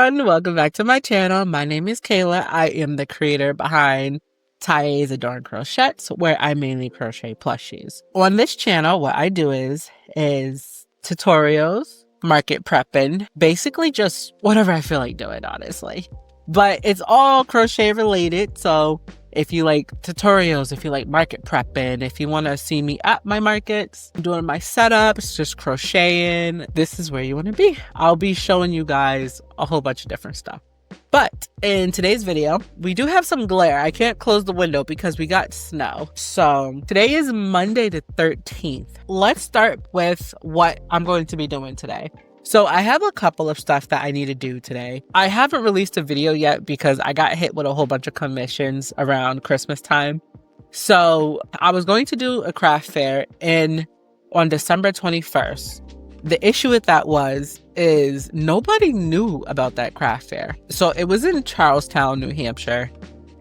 everyone, welcome back to my channel. My name is Kayla. I am the creator behind TiyaisAdornedCrochet, where I mainly crochet plushies. On this channel, what I do is tutorials, market prepping, basically just whatever I feel like doing, honestly. But it's all crochet related, so if you like tutorials, if you like market prepping, if you want to see me at my markets, doing my setups, just crocheting, this is where you want to be. I'll be showing you guys a whole bunch of different stuff. But in today's video, we do have some glare. I can't close the window because we got snow. So today is Monday the 13th. Let's start with what I'm going to be doing today. So I have a couple of stuff that I need to do today. I haven't released a video yet because I got hit with a whole bunch of commissions around Christmas time. So I was going to do a craft fair on December 21st. The issue with that is nobody knew about that craft fair. So it was in Charlestown, New Hampshire,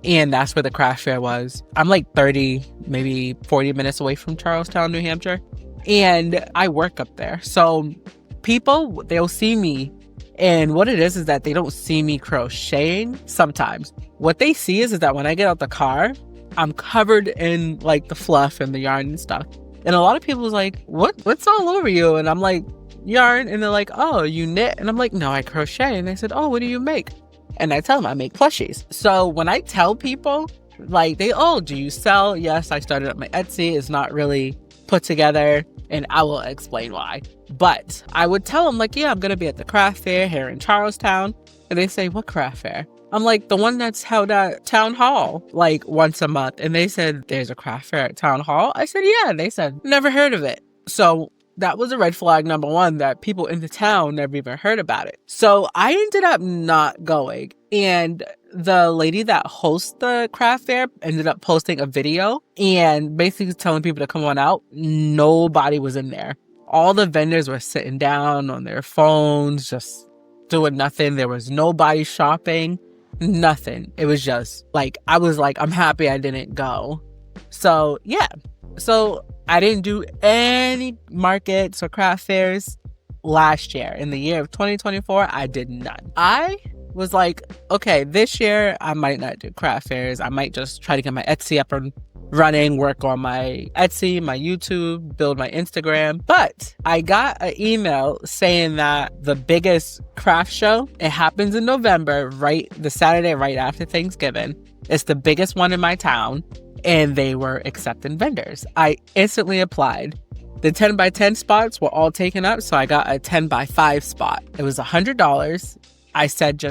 and that's where the craft fair was. I'm like 30, maybe 40 minutes away from Charlestown, New Hampshire, and I work up there. So people, they'll see me, and what it is that they don't see me crocheting sometimes. What they see is that when I get out the car, I'm covered in like the fluff and the yarn and stuff. And a lot of people's like, what's all over you? And I'm like, yarn. And they're like, oh, you knit? And I'm like, no, I crochet. And they said, oh, what do you make? And I tell them I make plushies. So when I tell people, like, do you sell? Yes, I started up my Etsy. It's not really put together, and I will explain why. But I would tell them, like, yeah, I'm going to be at the craft fair here in Charlestown. And they say, what craft fair? I'm like, the one that's held at Town Hall, like once a month. And they said, there's a craft fair at Town Hall? I said, yeah. And they said, never heard of it. So that was a red flag, number one, that people in the town never even heard about it. So I ended up not going. And the lady that hosts the craft fair ended up posting a video and basically telling people to come on out. Nobody was in there. All the vendors were sitting down on their phones, just doing nothing. There was nobody shopping, nothing. It was just like, I was like, I'm happy I didn't go. So yeah. So I didn't do any markets or craft fairs last year. In the year of 2024, I did none. I was like, okay, this year I might not do craft fairs. I might just try to get my Etsy up and running, work on my Etsy, my YouTube, build my Instagram. But I got an email saying that the biggest craft show, it happens in November, the Saturday right after Thanksgiving. It's the biggest one in my town, and they were accepting vendors. I instantly applied. The 10 by 10 spots were all taken up, so I got a 10 by 5 spot. It was $100. I said,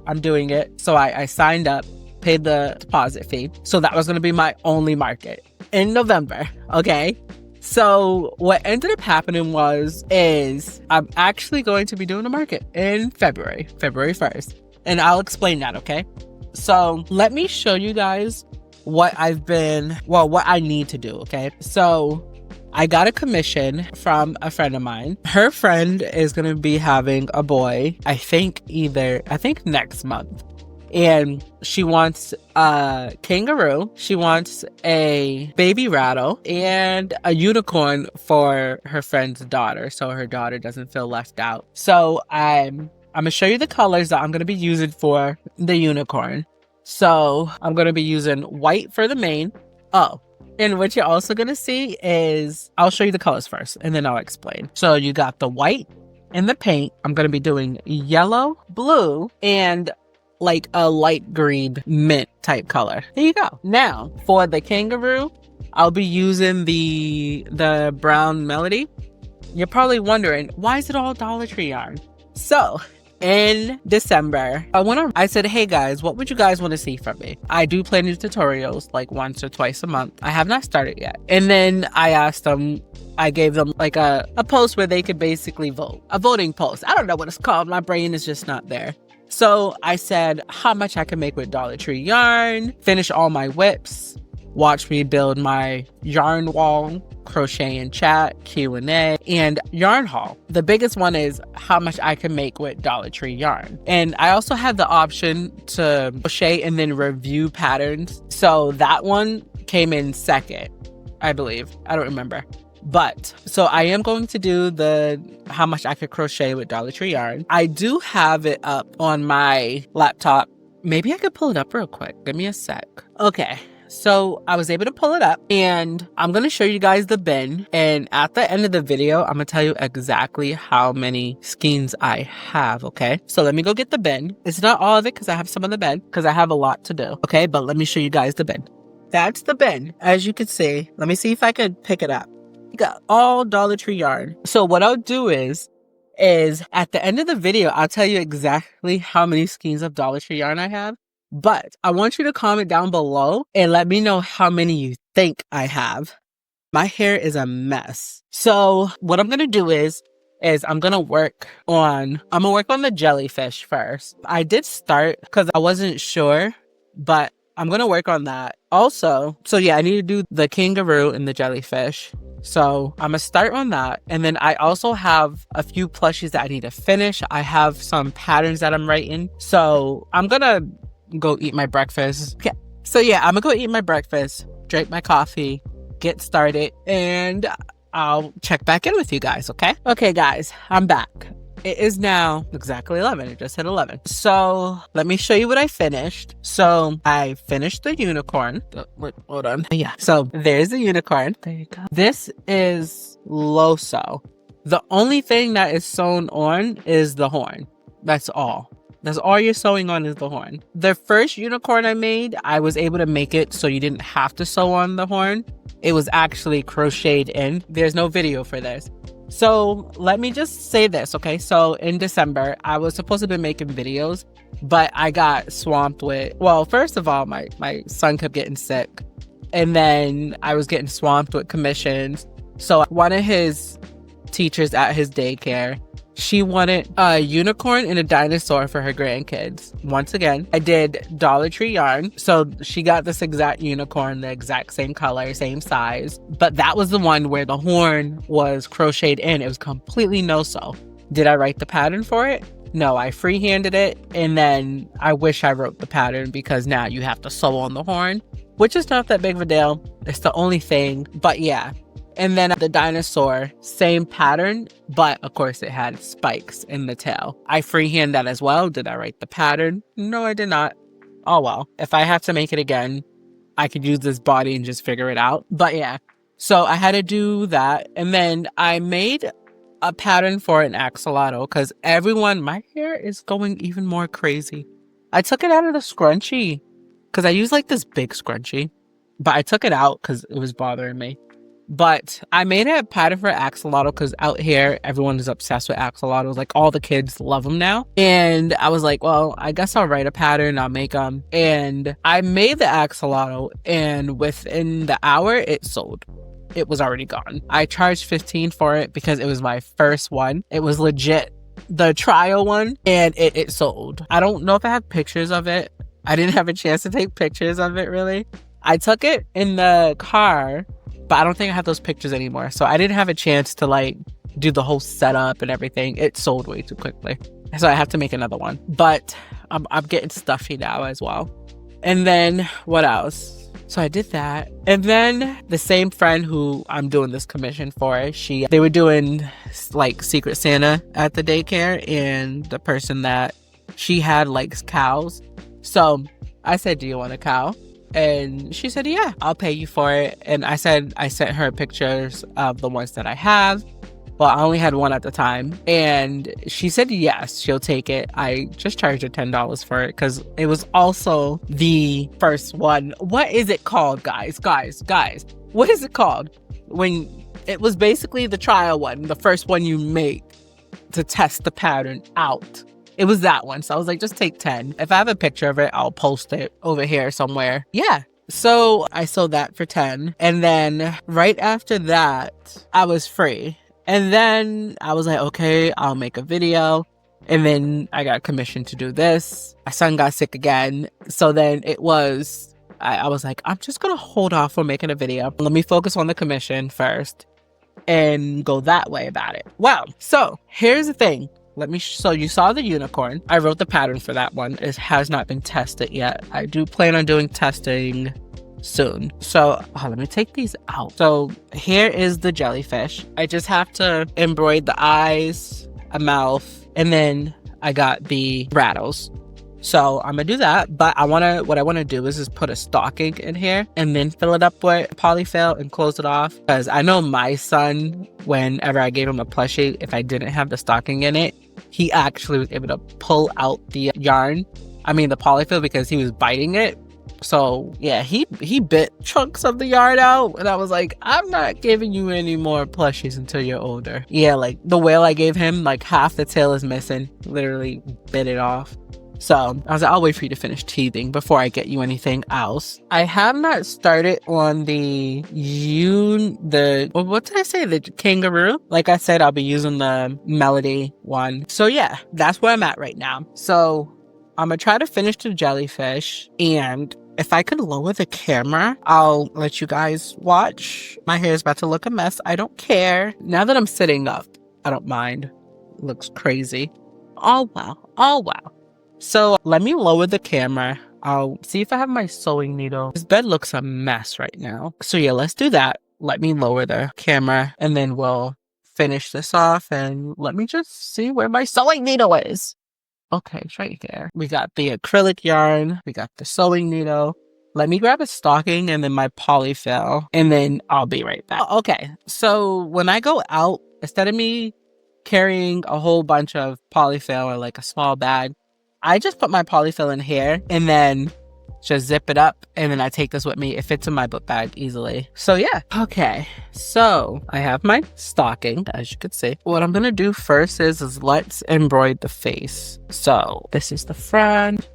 I'm doing it. So I signed up, paid the deposit fee. So that was going to be my only market in November. Okay. So what ended up happening is I'm actually going to be doing a market in February 1st. And I'll explain that. Okay. So let me show you guys what I need to do. Okay. So I got a commission from a friend of mine. Her friend is going to be having a boy, I think next month. And she wants a kangaroo, she wants a baby rattle, and a unicorn for her friend's daughter, so her daughter doesn't feel left out. So I'm going to show you the colors that I'm going to be using for the unicorn. So I'm going to be using white for the mane. Oh, and what you're also going to see is, I'll show you the colors first, and then I'll explain. So you got the white and the paint. I'm going to be doing yellow, blue, and like a light green mint type color. There you go. Now for the kangaroo, I'll be using the brown melody. You're probably wondering, why is it all Dollar Tree yarn? So in December, I said, hey guys, what would you guys want to see from me? I do plan to do tutorials like once or twice a month. I have not started yet. And then I gave them like a post where they could basically vote. A voting post. I don't know what it's called. My brain is just not there. So I said how much I can make with Dollar Tree yarn, finish all my whips, watch me build my yarn wall, crochet and chat, Q&A, and yarn haul. The biggest one is how much I can make with Dollar Tree yarn. And I also have the option to crochet and then review patterns. So that one came in second, I believe. I don't remember. But so I am going to do the how much I could crochet with Dollar Tree yarn. I do have it up on my laptop. Maybe I could pull it up real quick. Give me a sec. Okay. So I was able to pull it up, and I'm going to show you guys the bin. And at the end of the video, I'm going to tell you exactly how many skeins I have. Okay. So let me go get the bin. It's not all of it because I have some of the bin because I have a lot to do. Okay. But let me show you guys the bin. That's the bin. As you can see, let me see if I could pick it up. You got all Dollar Tree yarn. So what I'll do is at the end of the video, I'll tell you exactly how many skeins of Dollar Tree yarn I have. But I want you to comment down below and let me know how many you think I have. My hair is a mess. So what I'm going to do is I'm going to work on the jellyfish first. I did start because I wasn't sure, but I'm going to work on that. Also, so yeah, I need to do the kangaroo and the jellyfish. So I'm going to start on that. And then I also have a few plushies that I need to finish. I have some patterns that I'm writing. So I'm going to go eat my breakfast. Okay. So yeah, I'm gonna go eat my breakfast, drink my coffee, get started, and I'll check back in with you guys, okay? Okay, guys, I'm back. It is now exactly 11. It just hit 11. So let me show you what I finished. So I finished the unicorn. Wait, hold on. Yeah. So there's the unicorn. There you go. This is low sew. The only thing that is sewn on is the horn. That's all. That's all you're sewing on is the horn. The first unicorn I made, I was able to make it so you didn't have to sew on the horn. It was actually crocheted in. There's no video for this. So let me just say this, okay? So in December, I was supposed to be making videos, but I got swamped with, well, first of all, my son kept getting sick. And then I was getting swamped with commissions. So one of his teachers at his daycare, she wanted a unicorn and a dinosaur for her grandkids. Once again, I did Dollar Tree yarn. So she got this exact unicorn, the exact same color, same size. But that was the one where the horn was crocheted in. It was completely no sew. Did I write the pattern for it? No, I freehanded it. And then I wish I wrote the pattern because now you have to sew on the horn, which is not that big of a deal. It's the only thing. But yeah. And then the dinosaur, same pattern, but of course it had spikes in the tail. I freehand that as well. Did I write the pattern? No, I did not. Oh well. If I have to make it again, I could use this body and just figure it out. But yeah, so I had to do that. And then I made a pattern for an axolotl because my hair is going even more crazy. I took it out of the scrunchie because I use like this big scrunchie, but I took it out because it was bothering me. But I made a pattern for axolotl because out here, everyone is obsessed with axolotls. Like all the kids love them now. And I was like, well, I guess I'll write a pattern. I'll make them. And I made the axolotl and within the hour, it sold. It was already gone. I charged $15 for it because it was my first one. It was legit the trial one and it sold. I don't know if I have pictures of it. I didn't have a chance to take pictures of it really. I took it in the car, but I don't think I have those pictures anymore. So I didn't have a chance to like do the whole setup and everything. It sold way too quickly. So I have to make another one. But I'm getting stuffy now as well. And then what else? So I did that. And then the same friend who I'm doing this commission for, they were doing like Secret Santa at the daycare. And the person that she had likes cows. So I said, do you want a cow? And she said, yeah, I'll pay you for it. And I sent her pictures of the ones that I have. Well, I only had one at the time. And she said, yes, she'll take it. I just charged her $10 for it because it was also the first one. What is it called, guys? What is it called? When it was basically the trial one, the first one you make to test the pattern out. It was that one. So I was like, just take 10. If I have a picture of it, I'll post it over here somewhere. Yeah. So I sold that for 10. And then right after that, I was free. And then I was like, okay, I'll make a video. And then I got commissioned to do this. My son got sick again. So then I was like, I'm just going to hold off on making a video. Let me focus on the commission first and go that way about it. Wow. So here's the thing. So you saw the unicorn. I wrote the pattern for that one. It has not been tested yet. I do plan on doing testing soon. So let me take these out. So here is the jellyfish. I just have to embroider the eyes, a mouth, and then I got the rattles. So I'm gonna do that, but what I want to do is just put a stocking in here and then fill it up with polyfill and close it off, because I know my son, whenever I gave him a plushie, if I didn't have the stocking in it, he actually was able to pull out the yarn, the polyfill, because he was biting it. So yeah, he bit chunks of the yarn out, and I was like, I'm not giving you any more plushies until you're older. Yeah, like the whale I gave him, like half the tail is missing, literally bit it off. So I was like, I'll wait for you to finish teething before I get you anything else. I have not started on the what did I say? The kangaroo? Like I said, I'll be using the melody one. So yeah, that's where I'm at right now. So I'm gonna try to finish the jellyfish, and if I could lower the camera, I'll let you guys watch. My hair is about to look a mess. I don't care. Now that I'm sitting up, I don't mind. It looks crazy. Oh wow. Oh wow. So let me lower the camera. I'll see if I have my sewing needle. This bed looks a mess right now. So yeah, let's do that. Let me lower the camera, and then we'll finish this off, and let me just see where my sewing needle is. Okay, it's right there. We got the acrylic yarn. We got the sewing needle. Let me grab a stocking and then my polyfill, and then I'll be right back. Okay, so when I go out, instead of me carrying a whole bunch of polyfill or like a small bag, I just put my polyfill in here and then just zip it up, and then I take this with me. It fits in my book bag easily. So yeah. Okay, so I have my stocking, as you can see. What I'm gonna do first is let's embroider the face. So this is the front.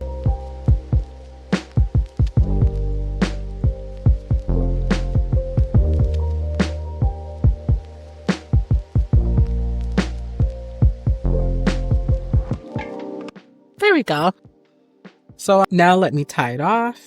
There we go. So now let me tie it off.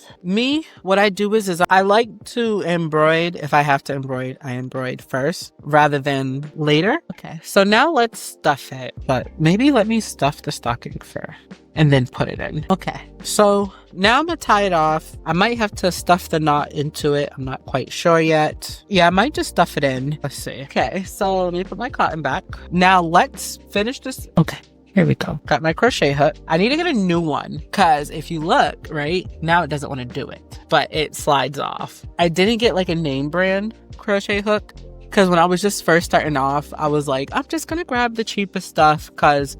What I do is I like to embroider. If I have to embroider, I embroider first rather than later. Okay, so now let's stuff it, but maybe let me stuff the stocking first and then put it in. Okay, so now I'm gonna tie it off. I might have to stuff the knot into it. I'm not quite sure yet. Yeah, I might just stuff it in. Let's see. Okay, so let me put my cotton back. Now let's finish this. Okay. Here we go. Got my crochet hook. I need to get a new one, because if you look, right, now it doesn't want to do it, but it slides off. I didn't get like a name brand crochet hook, because when I was just first starting off, I was like, I'm just going to grab the cheapest stuff, because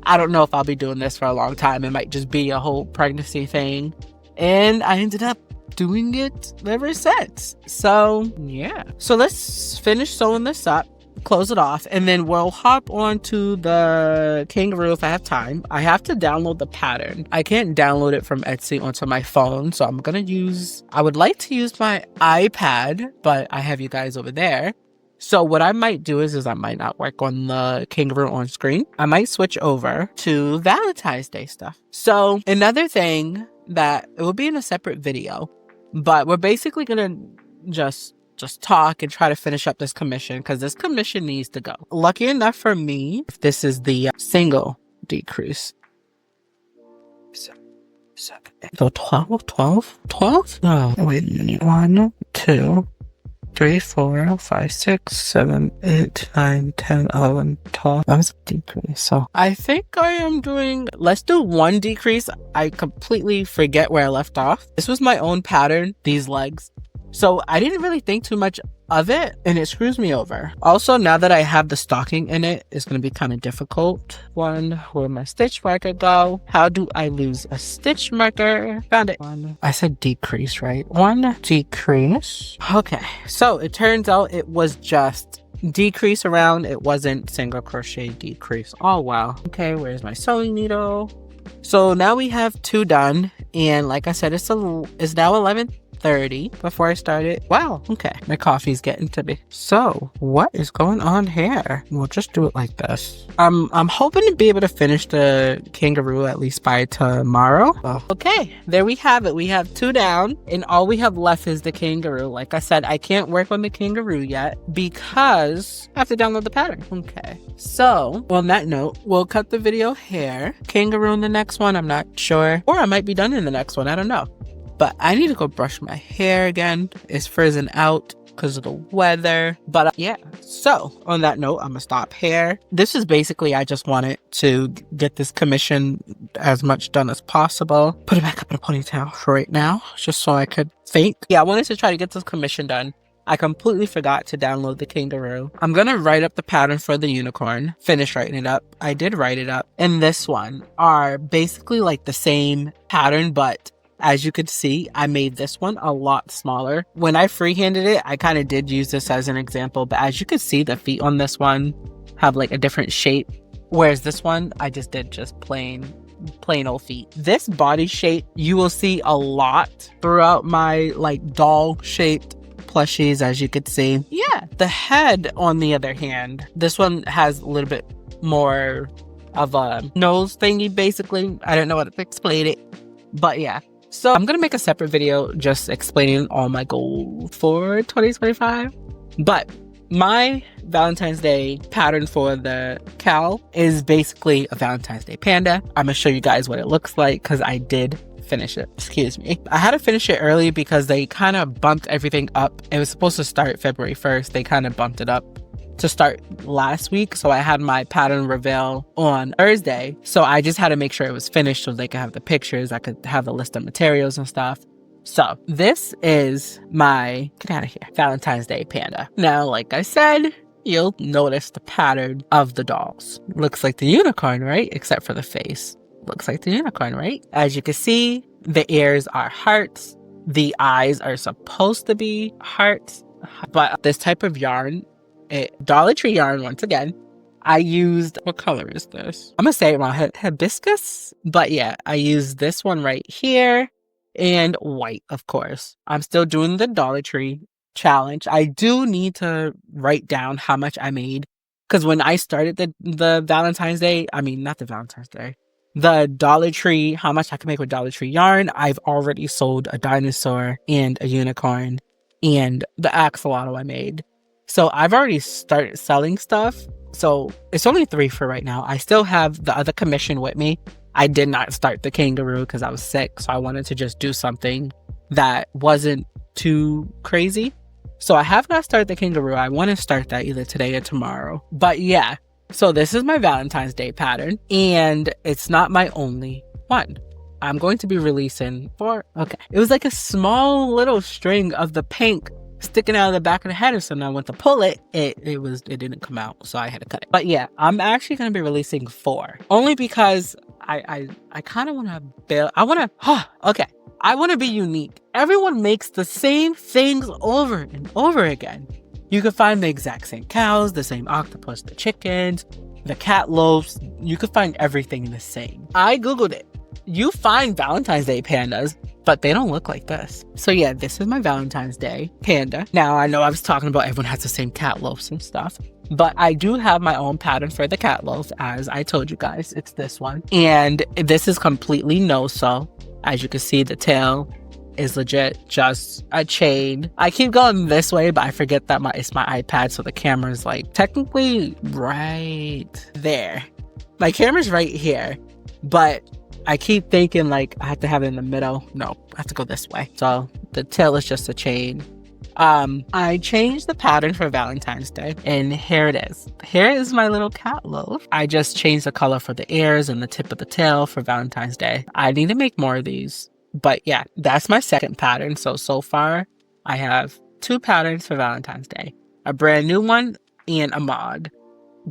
I don't know if I'll be doing this for a long time. It might just be a whole pregnancy thing. And I ended up doing it ever since. So yeah. So let's finish sewing this up, close it off, and then we'll hop on to the kangaroo if I have time. I have to download the pattern. I can't download it from Etsy onto my phone, so I would like to use my iPad, but I have you guys over there. So what I might do is I might not work on the kangaroo on screen. I might switch over to Valentine's Day stuff. So another thing that it will be in a separate video, but we're basically gonna just talk and try to finish up this commission, because this commission needs to go. Lucky enough for me, this is the single decrease. So 12? Oh, wait a minute. 1, 2, 3, 4, 5, 6, 7, 8, 9, 10, 11, 12. That was a decrease. So I think I am doing, let's do one decrease. I completely forget where I left off. This was my own pattern, these legs. So I didn't really think too much of it, and it screws me over. Also, now that I have the stocking in it, it's going to be kind of difficult. Where'd my stitch marker go? How do I lose a stitch marker? Found it. I said decrease, right? 1 decrease. Okay, so it turns out it was just decrease around. It wasn't single crochet decrease. Oh, wow. Okay, where's my sewing needle? So now we have 2 done, and like I said, it's now 11:30 before I started. Wow, okay. My coffee's getting to me. So, what is going on here? We'll just do it like this. I'm hoping to be able to finish the kangaroo at least by tomorrow. Oh. Okay, there we have it. We have 2 down, and all we have left is the kangaroo. Like I said, I can't work on the kangaroo yet because I have to download the pattern. Okay, so on that note, we'll cut the video here. Kangaroo in the next one, I'm not sure. Or I might be done in the next one, I don't know. But I need to go brush my hair again. It's frizzing out because of the weather. But yeah, so on that note, I'm gonna stop here. This is basically, I just wanted to get this commission as much done as possible. Put it back up in a ponytail for right now, just so I could think. Yeah, I wanted to try to get this commission done. I completely forgot to download the kangaroo. I'm gonna write up the pattern for the unicorn, finish writing it up. I did write it up. And this one are basically like the same pattern, but as you could see, I made this one a lot smaller. When I freehanded it, I kind of did use this as an example, but as you could see, the feet on this one have like a different shape. Whereas this one, I just did just plain old feet. This body shape, you will see a lot throughout my like doll shaped plushies, as you could see. Yeah, the head, on the other hand, this one has a little bit more of a nose thingy, basically. I don't know how to explain it, but yeah. So I'm gonna make a separate video just explaining all my goals for 2025. But my Valentine's Day pattern for the cowl is basically a Valentine's Day panda. I'm gonna show you guys what it looks like because I did finish it. Excuse me. I had to finish it early because they kind of bumped everything up. It was supposed to start February 1st. They kind of bumped it up to start last week. So I had my pattern reveal on Thursday. So I just had to make sure it was finished so they could have the pictures. I could have the list of materials and stuff. So this is my, get out of here, Valentine's Day panda. Now, like I said, you'll notice the pattern of the dolls. Looks like the unicorn, right? Except for the face. Looks like the unicorn, right? As you can see, the ears are hearts. The eyes are supposed to be hearts. But this type of yarn, Dollar Tree yarn, once again, I used, what color is this? I'm gonna say it wrong, hibiscus? But yeah, I used this one right here and white, of course. I'm still doing the Dollar Tree challenge. I do need to write down how much I made because when I started the Valentine's Day, I mean, not the Valentine's Day, the Dollar Tree, how much I can make with Dollar Tree yarn, I've already sold a dinosaur and a unicorn and the axolotl I made. So I've already started selling stuff. So it's only 3 for right now. I still have the other commission with me. I did not start the kangaroo because I was sick. So I wanted to just do something that wasn't too crazy. So I have not started the kangaroo. I want to start that either today or tomorrow. But yeah, so this is my Valentine's Day pattern. And it's not my only one. I'm going to be releasing it was like a small little string of the pink sticking out of the back of the head, so now I went to pull it, it didn't come out, so I had to cut it. But yeah, I'm actually going to be releasing 4, only because I kind of want to build, I want to be unique. Everyone makes the same things over and over again. You can find the exact same cows, the same octopus, the chickens, the cat loaves. You could find everything the same. I googled it. You find Valentine's Day pandas, but they don't look like this. So yeah, this is my Valentine's Day panda. Now, I know I was talking about everyone has the same cat loaves and stuff, but I do have my own pattern for the cat loaf. As I told you guys, it's this one. And this is completely no-sew. As you can see, the tail is legit just a chain. I keep going this way, but I forget that it's my iPad, so the camera's like technically right there. My camera's right here, but I keep thinking like I have to have it in the middle. No, I have to go this way. So the tail is just a chain. I changed the pattern for Valentine's Day, and here it is. Here is my little cat loaf. I just changed the color for the ears and the tip of the tail for Valentine's Day. I need to make more of these. But yeah, that's my second pattern. So far, I have 2 patterns for Valentine's Day. A brand new one and a mod.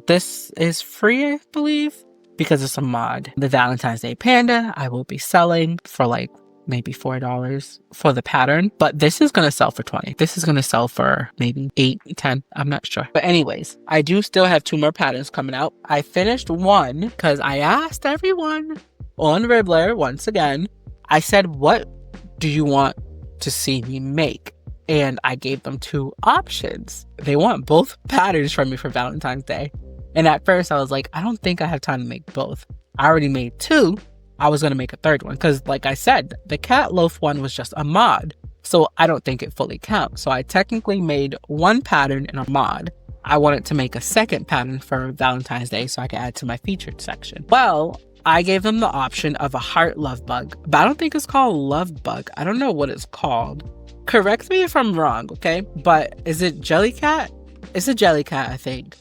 This is free, I believe, because it's a mod. The Valentine's Day panda I will be selling for like maybe $4 for the pattern, but this is going to sell for $20. This is going to sell for maybe $8, $10. I'm not sure. But anyways, I do still have 2 more patterns coming out. I finished one because I asked everyone on Ribbler once again. I said, what do you want to see me make? And I gave them 2 options. They want both patterns from me for Valentine's Day. And at first I was like, I don't think I have time to make both. I already made 2. I was going to make a 3rd one because, like I said, the cat loaf one was just a mod. So I don't think it fully counts. So I technically made 1 pattern in a mod. I wanted to make a 2nd pattern for Valentine's Day so I could add to my featured section. Well, I gave them the option of a heart love bug, but I don't think it's called love bug. I don't know what it's called. Correct me if I'm wrong, okay? But is it Jellycat? It's a Jellycat, I think.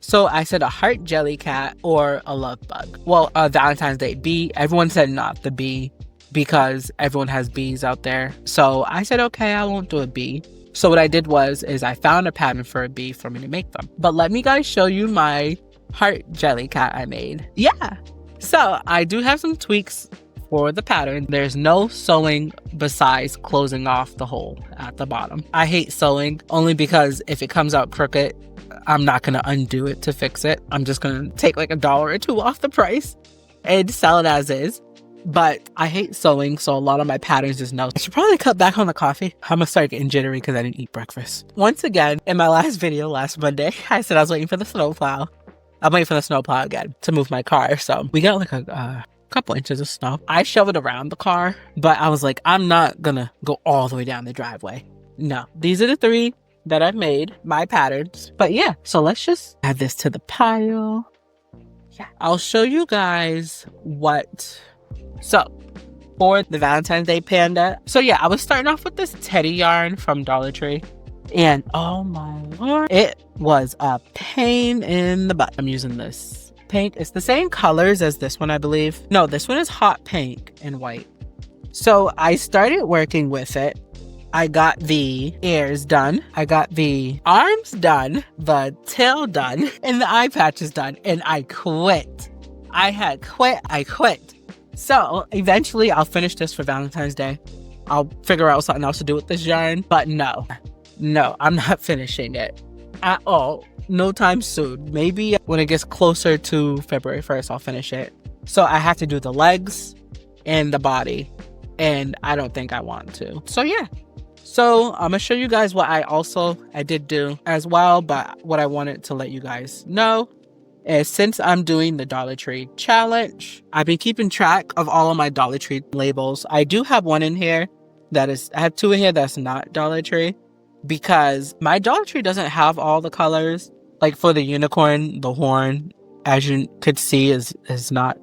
So I said a heart Jellycat or a love bug. Well, Valentine's Day bee. Everyone said not the bee because everyone has bees out there. So I said, okay, I won't do a bee. So what I did is I found a pattern for a bee for me to make them. But let me guys show you my heart Jellycat I made. Yeah. So I do have some tweaks for the pattern. There's no sewing besides closing off the hole at the bottom. I hate sewing only because if it comes out crooked, I'm not going to undo it to fix it. I'm just going to take like $1 or $2 off the price and sell it as is. But I hate sewing, so a lot of my patterns just no. I should probably cut back on the coffee. I'm gonna start getting jittery because I didn't eat breakfast. Once again, in my last video last Monday, I said I was waiting for the snowplow. I'm waiting for the snowplow again to move my car. So we got like a couple inches of snow. I shoveled around the car, but I was like, I'm not gonna go all the way down the driveway. No, these are the 3 that I've made, my patterns. But yeah, so let's just add this to the pile. Yeah, I'll show you guys what. So for the Valentine's Day panda. So yeah, I was starting off with this teddy yarn from Dollar Tree. And oh my lord, it was a pain in the butt. I'm using this pink. It's the same colors as this one, I believe. No, this one is hot pink and white. So I started working with it. I got the ears done. I got the arms done, the tail done, and the eye patches done. And I quit. I quit. So eventually I'll finish this for Valentine's Day. I'll figure out something else to do with this yarn. But no, I'm not finishing it at all. No time soon. Maybe when it gets closer to February 1st, I'll finish it. So I have to do the legs and the body. And I don't think I want to. So yeah. So I'm going to show you guys what I did do as well. But what I wanted to let you guys know is since I'm doing the Dollar Tree challenge, I've been keeping track of all of my Dollar Tree labels. I do have one in here I have 2 in here that's not Dollar Tree because my Dollar Tree doesn't have all the colors. Like for the unicorn, the horn, as you could see, is not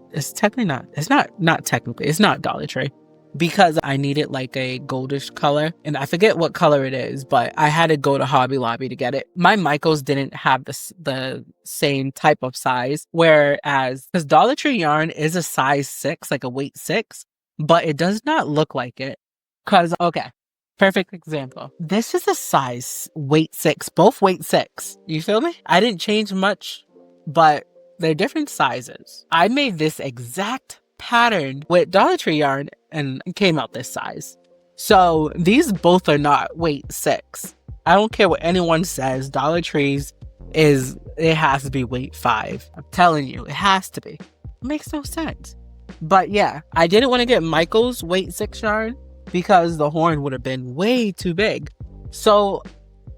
Dollar Tree. Because I needed like a goldish color and I forget what color it is, but I had to go to Hobby Lobby to get it. My Michaels didn't have the same type of size, whereas because Dollar Tree yarn is a size 6, like a weight 6, but it does not look like it. Because, okay, perfect example. This is a size weight 6, both weight 6. You feel me? I didn't change much, but they're different sizes. I made this exact pattern with Dollar Tree yarn and it came out this size. So these both are not weight 6. I don't care what anyone says. Dollar Tree's it has to be weight 5. I'm telling you, it has to be. It makes no sense. But yeah, I didn't want to get Michael's weight 6 yarn because the horn would have been way too big. So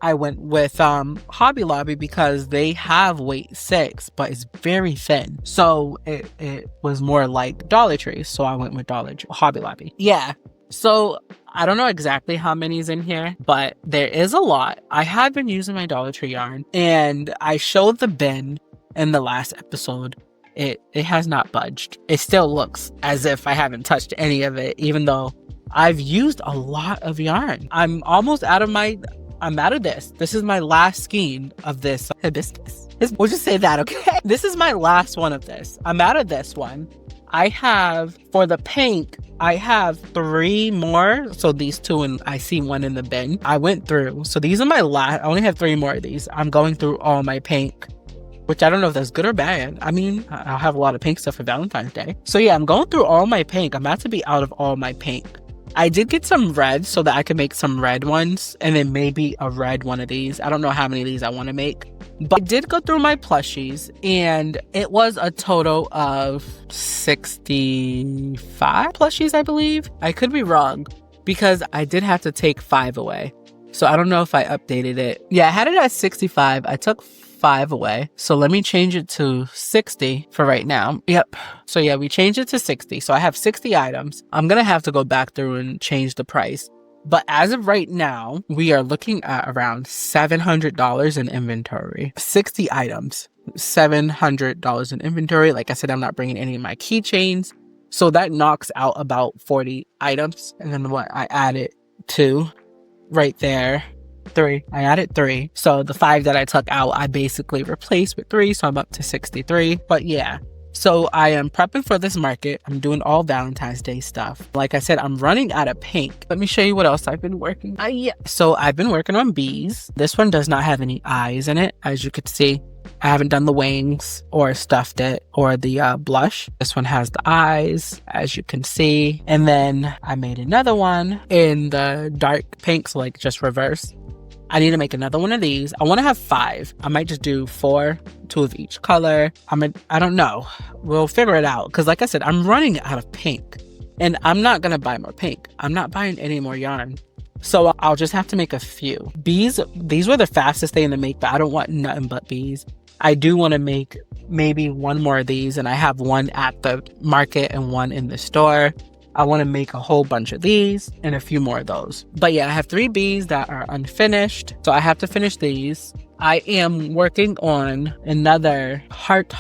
I went with Hobby Lobby because they have weight 6, but it's very thin. So it was more like Dollar Tree. So I went with Hobby Lobby. Yeah. So I don't know exactly how many is in here, but there is a lot. I have been using my Dollar Tree yarn and I showed the bin in the last episode. It has not budged. It still looks as if I haven't touched any of it, even though I've used a lot of yarn. I'm out of this. This is my last skein of this hibiscus. We'll just say that, okay? This is my last one of this. I'm out of this one. I have, for the pink, I have 3 more. So these 2, and I see 1 in the bin. I went through. So these are my last. I only have 3 more of these. I'm going through all my pink, which I don't know if that's good or bad. I mean, I'll have a lot of pink stuff for Valentine's Day. So yeah, I'm going through all my pink. I'm about to be out of all my pink. I did get some red so that I could make some red ones and then maybe a red one of these. I don't know how many of these I want to make, but I did go through my plushies and it was a total of 65 plushies, I believe. I could be wrong because I did have to take 5 away. So I don't know if I updated it. Yeah, I had it at 65. I took 5 away. So let me change it to 60 for right now. Yep. So yeah, we changed it to 60. So I have 60 items. I'm going to have to go back through and change the price. But as of right now, we are looking at around $700 in inventory. 60 items, $700 in inventory. Like I said, I'm not bringing any of my keychains. So that knocks out about 40 items. And then what I added to right there, 3. I added 3. So the 5 that I took out, I basically replaced with 3. So I'm up to 63. But yeah. So I am prepping for this market. I'm doing all Valentine's Day stuff. Like I said, I'm running out of pink. Let me show you what else I've been working. Yeah. So I've been working on bees. This one does not have any eyes in it, as you could see. I haven't done the wings or stuffed it or the blush. This one has the eyes, as you can see. And then I made another one in the dark pink, so like just reverse. I need to make another one of these. I want to have 5. I might just do 4, 2 of each color. I don't know. We'll figure it out. Because like I said, I'm running out of pink. And I'm not going to buy more pink. I'm not buying any more yarn. So I'll just have to make a few. Bees, these were the fastest thing to make, but I don't want nothing but bees. I do want to make maybe 1 more of these. And I have 1 at the market and 1 in the store. I want to make a whole bunch of these and a few more of those. But yeah, I have 3 bees that are unfinished. So I have to finish these. I am working on another heart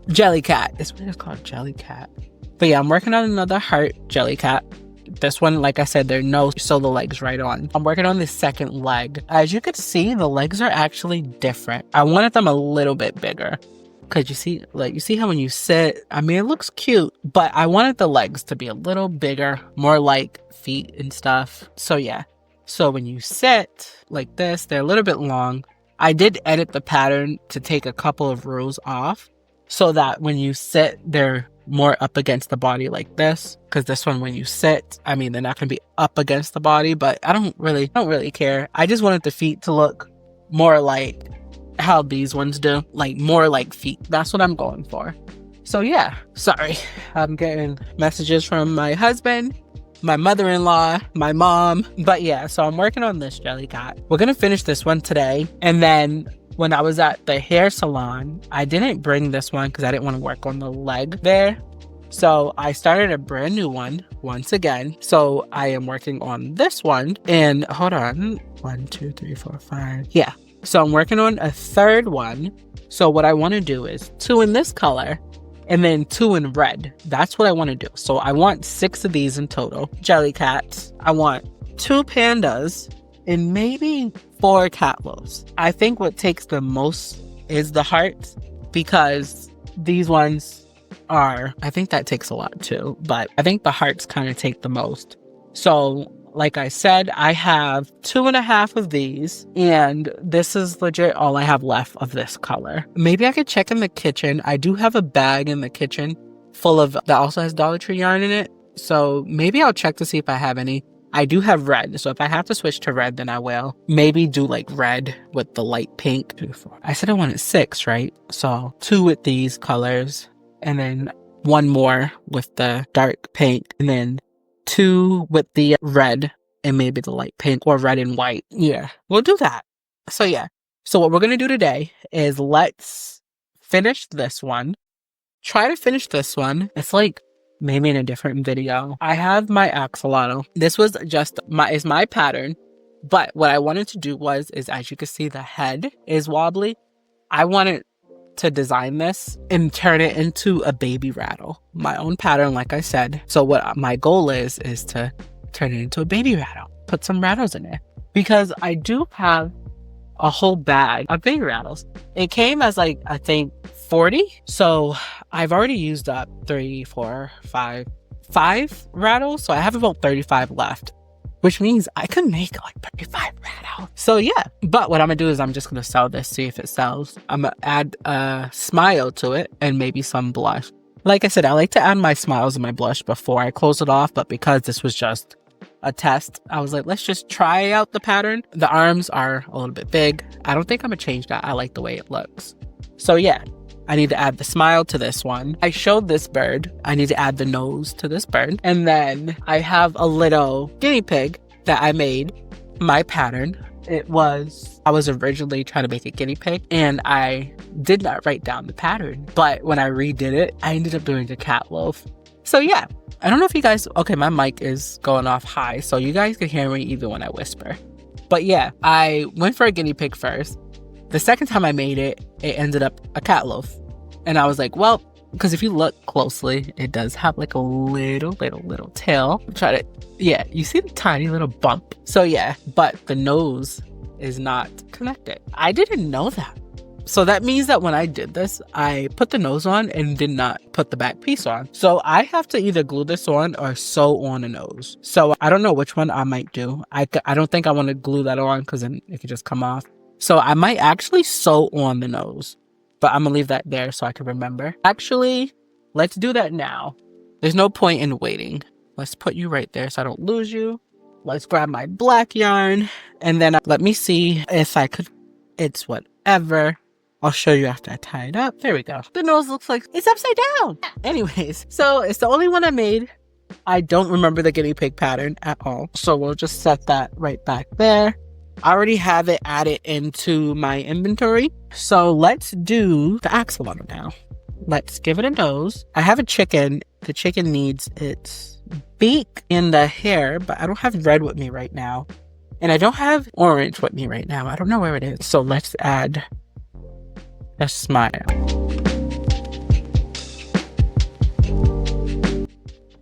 jelly cat. This one is called jelly cat. But yeah, I'm working on another heart jelly cat. This one, like I said, there are no solo legs right on. I'm working on the second leg. As you can see, the legs are actually different. I wanted them a little bit bigger. Because you see how when you sit, I mean, it looks cute, but I wanted the legs to be a little bigger, more like feet and stuff. So yeah. So when you sit like this, they're a little bit long. I did edit the pattern to take a couple of rows off so that when you sit, they're more up against the body like this. Because this one, when you sit, I mean, they're not going to be up against the body, but I don't really care. I just wanted the feet to look more like how these ones do, like more like feet. That's what I'm going for. So yeah, sorry, I'm getting messages from my husband, my mother-in-law, my mom. But yeah, so I'm working on this jelly cat. We're gonna finish this one today. And then when I was at the hair salon, I didn't bring this one because I didn't want to work on the leg there. So I started a brand new one once again. So I am working on this one. And hold on, 1, 2, 3, 4, 5. Yeah. So I'm working on a 3rd one. So what I want to do is 2 in this color and then 2 in red. That's what I want to do. So I want 6 of these in total. Jelly cats. I want 2 pandas and maybe 4 cat loaves. I think what takes the most is the hearts because these ones are, I think that takes a lot too, but I think the hearts kind of take the most. So like I said, I have 2.5 of these, and this is legit all I have left of this color. Maybe I could check in the kitchen. I do have a bag in the kitchen full of, that also has Dollar Tree yarn in it. So maybe I'll check to see if I have any. I do have red, so if I have to switch to red, then I will. Maybe do like red with the light pink. I said I wanted 6, right? So 2 with these colors, and then 1 more with the dark pink, and then 2 with the red and maybe the light pink or red and white. Yeah, we'll do that. So yeah. So what we're going to do today is let's finish this one. Try to finish this one. It's like maybe in a different video. I have my axolotl. This was just my pattern. But what I wanted to do is as you can see, the head is wobbly. I wanted to design this and turn it into a baby rattle. My own pattern, like I said. So what my goal is to turn it into a baby rattle. Put some rattles in there. Because I do have a whole bag of baby rattles. It came as like, I think 40. So I've already used up 3, 4, 5 rattles. So I have about 35 left. Which means I could make like 35 rattles. So yeah, but what I'm gonna do is I'm just gonna sell this, see if it sells. I'm gonna add a smile to it and maybe some blush. Like I said, I like to add my smiles and my blush before I close it off, but because this was just a test, I was like, let's just try out the pattern. The arms are a little bit big. I don't think I'm gonna change that. I like the way it looks. So yeah, I need to add the smile to this one. I showed this bird. I need to add the nose to this bird. And then I have a little guinea pig that I made, my pattern. I was originally trying to make a guinea pig and I did not write down the pattern. But when I redid it, I ended up doing a cat loaf. So yeah, I don't know if you guys, okay, my mic is going off high, so you guys can hear me even when I whisper. But yeah, I went for a guinea pig first. The second time I made it, it ended up a cat loaf. And I was like, well, because if you look closely, it does have like a little tail. Try to, yeah, you see the tiny little bump. So yeah, but the nose is not connected. I didn't know that. So that means that when I did this, I put the nose on and did not put the back piece on. So I have to either glue this on or sew on a nose. So I don't know which one I might do. I don't think I want to glue that on because then it could just come off. So I might actually sew on the nose, but I'm gonna leave that there so I can remember. Actually, let's do that now. There's no point in waiting. Let's put you right there so I don't lose you. Let's grab my black yarn and then let me see if I could, it's whatever. I'll show you after I tie it up. There we go. The nose looks like it's upside down. Anyways, so it's the only one I made. I don't remember the guinea pig pattern at all. So we'll just set that right back there. I already have it added into my inventory. So let's do the axolotl now. Let's give it a nose. I have a chicken. The chicken needs its beak and the hair, but I don't have red with me right now. And I don't have orange with me right now. I don't know where it is. So let's add a smile.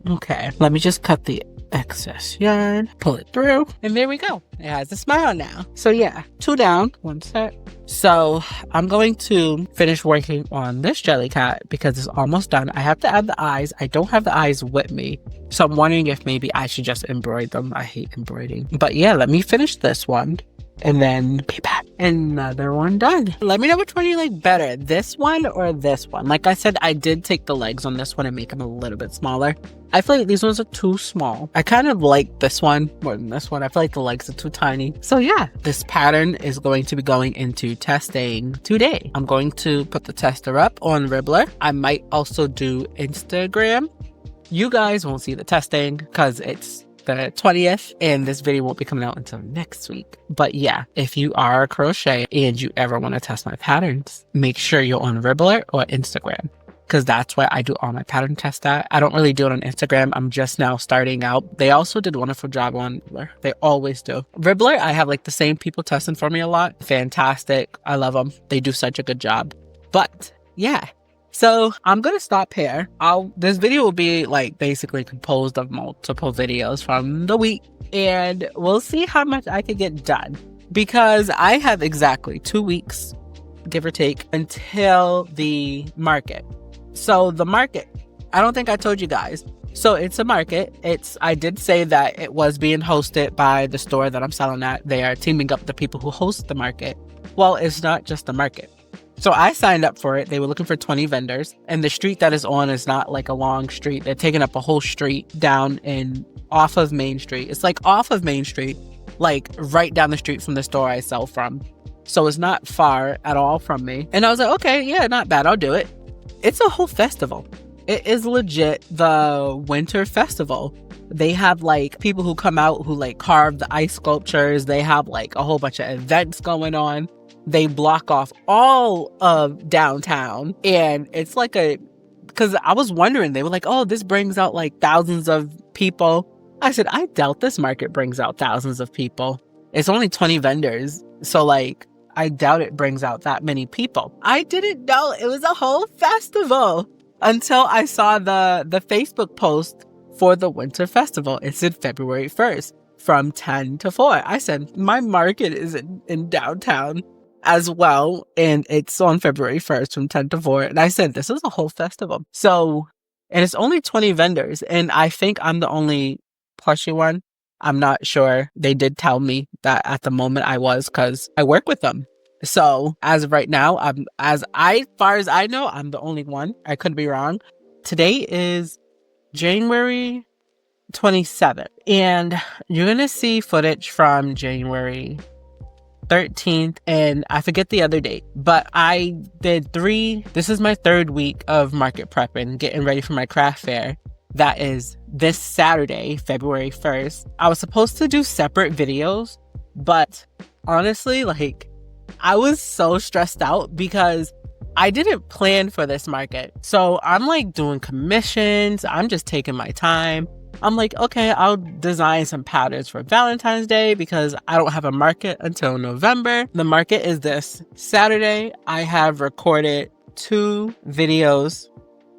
Okay, let me just cut the excess yarn, pull it through, and there we go. It has a smile now. So yeah, 2 down, 1 set. So I'm going to finish working on this jelly cat because it's almost done. I have to add the eyes. I don't have the eyes with me. So I'm wondering if maybe I should just embroider them. I hate embroidering. But yeah, let me finish this one. And then be back. Another one done. Let me know which one you like better, this one or this one. Like I said, I did take the legs on this one and make them a little bit smaller. I feel like these ones are too small. I kind of like this one more than this one. I feel like the legs are too tiny. So yeah, this pattern is going to be going into testing today. I'm going to put the tester up on Ribbler. I might also do Instagram. You guys won't see the testing because it's the 20th and this video won't be coming out until next week. But yeah, if you are a crochet and you ever want to test my patterns, make sure you're on Ribbler or Instagram because that's where I do all my pattern tests at. I don't really do it on Instagram. I'm just now starting out. They also did a wonderful job on Ribbler. They always do. Ribbler, I have like the same people testing for me a lot. Fantastic. I love them. They do such a good job. But yeah. So I'm going to stop here. This video will be like basically composed of multiple videos from the week and we'll see how much I can get done because I have exactly 2 weeks, give or take, until the market. So the market, I don't think I told you guys. So it's a market. I did say that it was being hosted by the store that I'm selling at. They are teaming up with the people who host the market. Well, it's not just a market. So I signed up for it. They were looking for 20 vendors. And the street that is on is not like a long street. They're taking up a whole street down off of Main Street. It's like off of Main Street, like right down the street from the store I sell from. So it's not far at all from me. And I was like, okay, yeah, not bad. I'll do it. It's a whole festival. It is legit the winter festival. They have like people who come out who like carve the ice sculptures. They have like a whole bunch of events going on. They block off all of downtown. And it's like because I was wondering, they were like, oh, this brings out like thousands of people. I said, I doubt this market brings out thousands of people. It's only 20 vendors. So like, I doubt it brings out that many people. I didn't know it was a whole festival until I saw the Facebook post for the winter festival. It said February 1st from 10 to 4. I said, my market is in downtown as well. And it's on February 1st from 10 to 4. And I said, this is a whole festival. So, and it's only 20 vendors. And I think I'm the only plushie one. I'm not sure. They did tell me that at the moment I was because I work with them. So as of right now, far as I know, I'm the only one. I could be wrong. Today is January 27th. And you're going to see footage from January 13th. And I forget the other date. But I did this is my 3rd week of market prepping, getting ready for my craft fair. That is this Saturday, February 1st. I was supposed to do separate videos, but honestly, like, I was so stressed out because I didn't plan for this market. So I'm like doing commissions. I'm just taking my time. I'm like, okay, I'll design some patterns for Valentine's Day because I don't have a market until November. The market is this Saturday. I have recorded 2 videos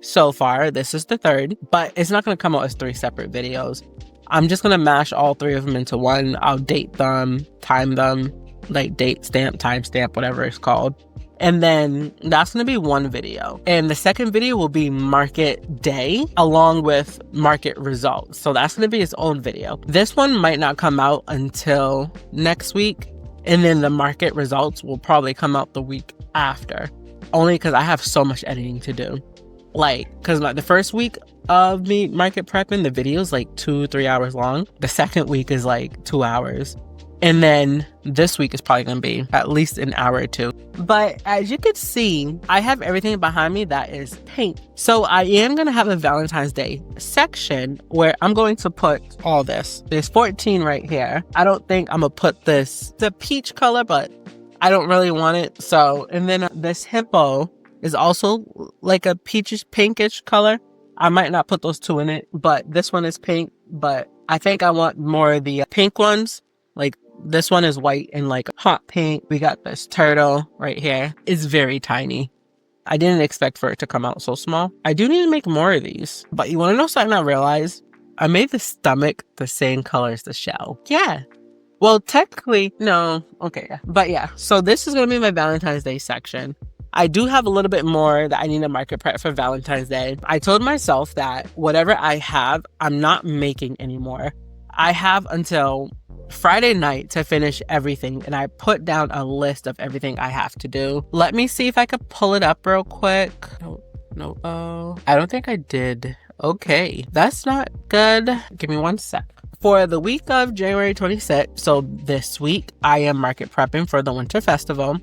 so far. This is the 3rd, but it's not going to come out as 3 separate videos. I'm just going to mash all 3 of them into one. I'll date them, time them, like date stamp, time stamp, whatever it's called. And then that's going to be one video. And the second video will be market day along with market results. So that's going to be its own video. This one might not come out until next week. And then the market results will probably come out the week after. Only because I have so much editing to do. Like, because the first week of me market prepping, the video is like 2-3 hours long. The second week is like 2 hours. And then this week is probably going to be at least an hour or 2. But as you can see, I have everything behind me that is pink. So I am going to have a Valentine's Day section where I'm going to put all this. There's 14 right here. I don't think I'm going to put this, the peach color, but I don't really want it. So, and then this hippo is also like a peachish pinkish color. I might not put those 2 in it, but this one is pink. But I think I want more of the pink ones. Like this one is white and like hot pink. We got this turtle right here. It's very tiny. I didn't expect for it to come out so small. I do need to make more of these. But you want to know something I realized? I made the stomach the same color as the shell. Yeah. Well, technically, no. Okay, yeah. But yeah, so this is going to be my Valentine's Day section. I do have a little bit more that I need to market prep for Valentine's Day. I told myself that whatever I have, I'm not making anymore. I have until Friday night to finish everything, and I put down a list of everything I have to do. Let me see if I could pull it up real quick. No, I don't think I did. Okay, that's not good. Give me 1 sec. For the week of January 26th, so this week, I am market prepping for the Winter Festival.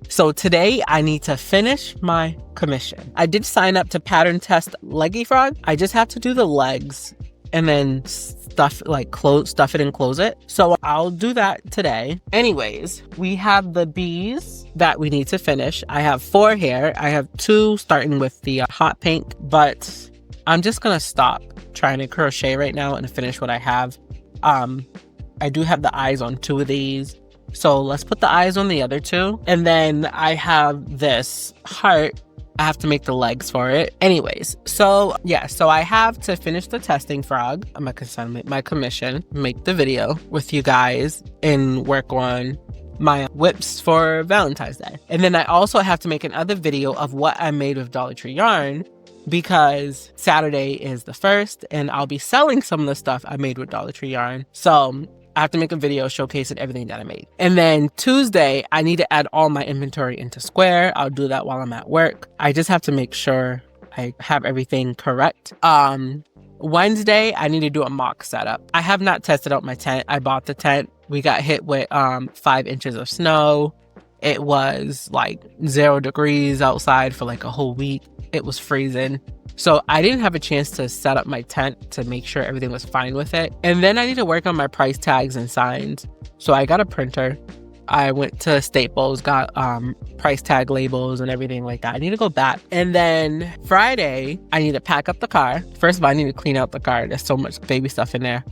So today I need to finish my commission. I did sign up to pattern test Leggy Frog. I just have to do the legs and then stuff it and close it. So I'll do that today. Anyways, we have the bees that we need to finish. I have 4 here. I have 2 starting with the hot pink, but I'm just gonna stop trying to crochet right now and finish what I have. I do have the eyes on 2 of these. So let's put the eyes on the other 2. And then I have this heart. I have to make the legs for it. Anyways, so yeah, so I have to finish the testing frog. I'm gonna consign my commission, make the video with you guys, and work on my whips for Valentine's Day. And then I also have to make another video of what I made with Dollar Tree yarn, because Saturday is the 1st and I'll be selling some of the stuff I made with Dollar Tree yarn. So I have to make a video showcasing everything that I made. And then Tuesday, I need to add all my inventory into Square. I'll do that while I'm at work. I just have to make sure I have everything correct. Wednesday, I need to do a mock setup. I have not tested out my tent. I bought the tent. We got hit with 5 inches of snow. It was like 0 degrees outside for like a whole week. It was freezing. So I didn't have a chance to set up my tent to make sure everything was fine with it. And then I need to work on my price tags and signs. So I got a printer. I went to Staples, got price tag labels and everything like that. I need to go back. And then Friday, I need to pack up the car. First of all, I need to clean out the car. There's so much baby stuff in there.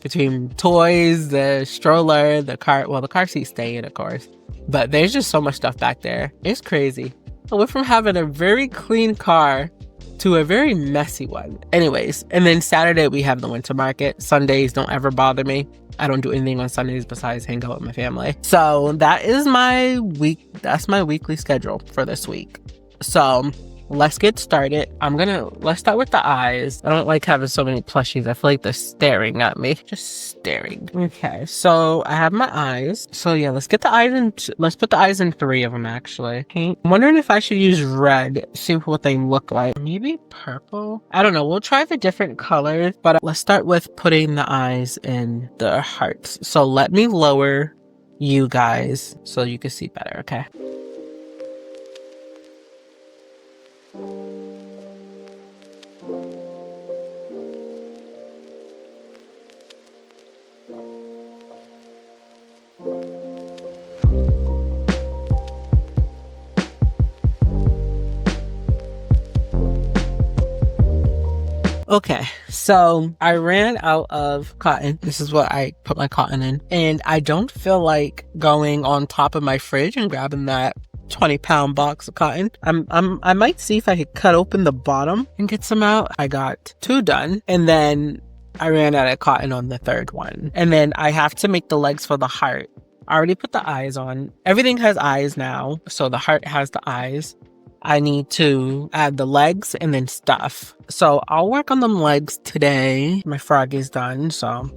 Between toys, the stroller, the car. Well, the car seat's staying, of course. But there's just so much stuff back there. It's crazy. I went from having a very clean car to a very messy one. Anyways, and then Saturday we have the winter market. Sundays don't ever bother me. I don't do anything on Sundays besides hang out with my family. So that is my week. That's my weekly schedule for this week. So let's get started. Let's start with the eyes. I don't like having so many plushies. I feel like they're staring at me. Just staring. Okay, so I have my eyes. So yeah, let's get the eyes in. Let's put the eyes in 3 of them actually. Okay. I'm wondering if I should use red. See what they look like. Maybe purple? I don't know. We'll try the different colors, but let's start with putting the eyes in the hearts. So let me lower you guys so you can see better, okay? Okay, so I ran out of cotton. This is what I put my cotton in. And I don't feel like going on top of my fridge and grabbing that 20-pound box of cotton. I might see if I could cut open the bottom and get some out. I got 2 done, and then I ran out of cotton on the 3rd one. And then I have to make the legs for the heart. I already put the eyes on. Everything has eyes now, so the heart has the eyes. I need to add the legs and then stuff. So I'll work on them legs today. My frog is done, so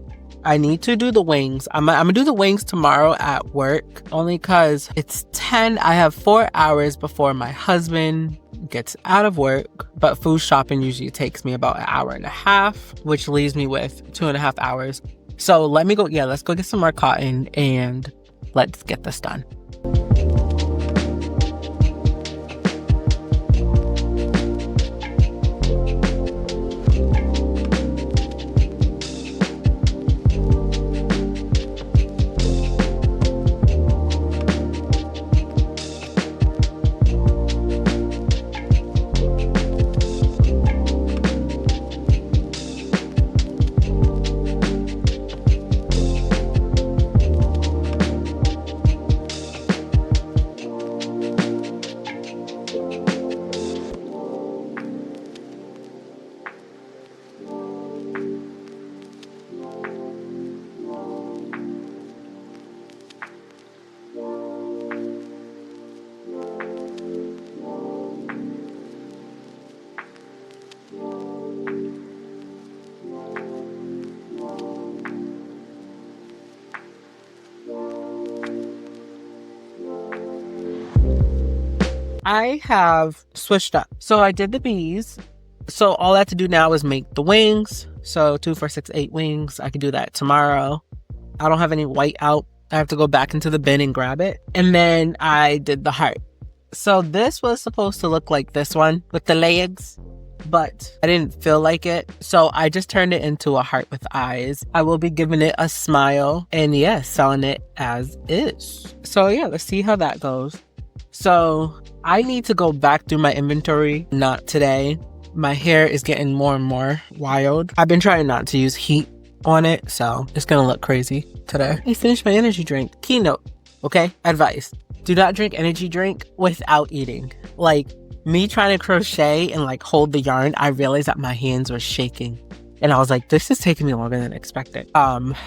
I need to do the wings. I'm gonna do the wings tomorrow at work, only because it's 10. I have 4 hours before my husband gets out of work, but food shopping usually takes me about 1.5 hours, which leaves me with 2.5 hours. So let's go get some more cotton and let's get this done. I have switched up. So I did the bees. So all I have to do now is make the wings. So 2, 4, 6, 8 wings. I can do that tomorrow. I don't have any white out. I have to go back into the bin and grab it. And then I did the heart. So this was supposed to look like this one with the legs, but I didn't feel like it. So I just turned it into a heart with eyes. I will be giving it a smile and yes, selling it as is. So yeah, let's see how that goes. So I need to go back through my inventory, not today. My hair is getting more and more wild. I've been trying not to use heat on it, so it's gonna look crazy today. I finished my energy drink. Keynote, okay? Advice. Do not drink energy drink without eating. Like me trying to crochet and like hold the yarn, I realized that my hands were shaking. And I was like, this is taking me longer than expected.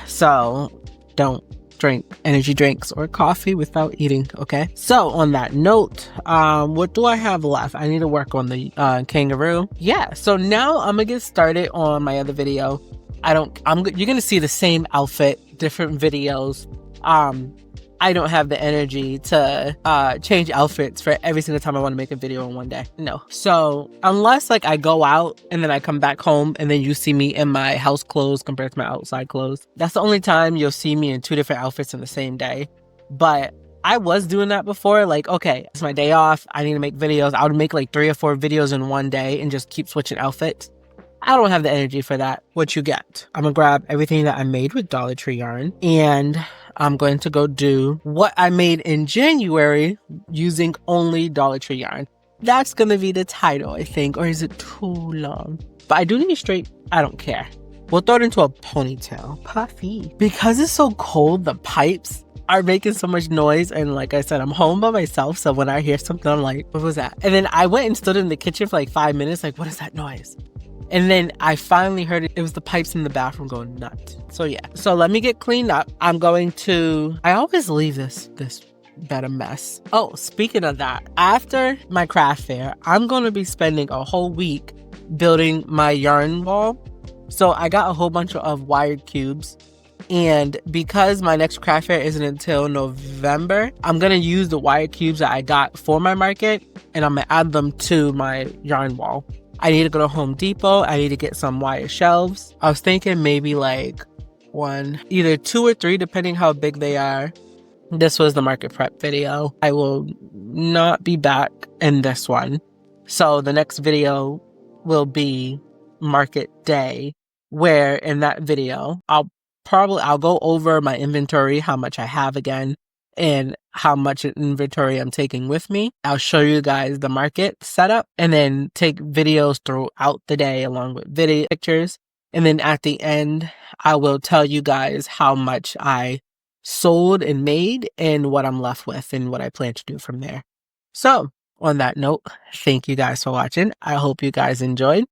So don't drink energy drinks or coffee without eating, okay? So on that note, what do I have left? I need to work on the kangaroo. Yeah, so now I'm gonna get started on my other video. You're gonna see the same outfit, different videos. I don't have the energy to change outfits for every single time I want to make a video in one day. No. So unless like I go out and then I come back home and then you see me in my house clothes compared to my outside clothes, that's the only time you'll see me in 2 different outfits in the same day. But I was doing that before. Like, okay, it's my day off. I need to make videos. I would make like 3 or 4 videos in one day and just keep switching outfits. I don't have the energy for that. What you get? I'm gonna grab everything that I made with Dollar Tree yarn and I'm going to go do what I made in January using only Dollar Tree yarn. That's gonna be the title, I think, or is it too long? But I do need it straight. I don't care. We'll throw it into a ponytail. Puffy. Because it's so cold, the pipes are making so much noise. And like I said, I'm home by myself. So when I hear something, I'm like, what was that? And then I went and stood in the kitchen for like 5 minutes. Like, what is that noise? And then I finally heard it. It was the pipes in the bathroom going nuts. So yeah. So let me get cleaned up. I always leave this bed a mess. Oh, speaking of that, after my craft fair, I'm going to be spending a whole week building my yarn wall. So I got a whole bunch of wired cubes. And because my next craft fair isn't until November, I'm going to use the wired cubes that I got for my market. And I'm going to add them to my yarn wall. I need to go to Home Depot. I need to get some wire shelves. I was thinking maybe like either 2 or 3, depending how big they are. This was the market prep video. I will not be back in this one. So the next video will be market day, where in that video, I'll go over my inventory, how much I have again, and how much inventory I'm taking with me. I'll show you guys the market setup and then take videos throughout the day along with video pictures. And then at the end, I will tell you guys how much I sold and made and what I'm left with and what I plan to do from there. So on that note, thank you guys for watching. I hope you guys enjoyed.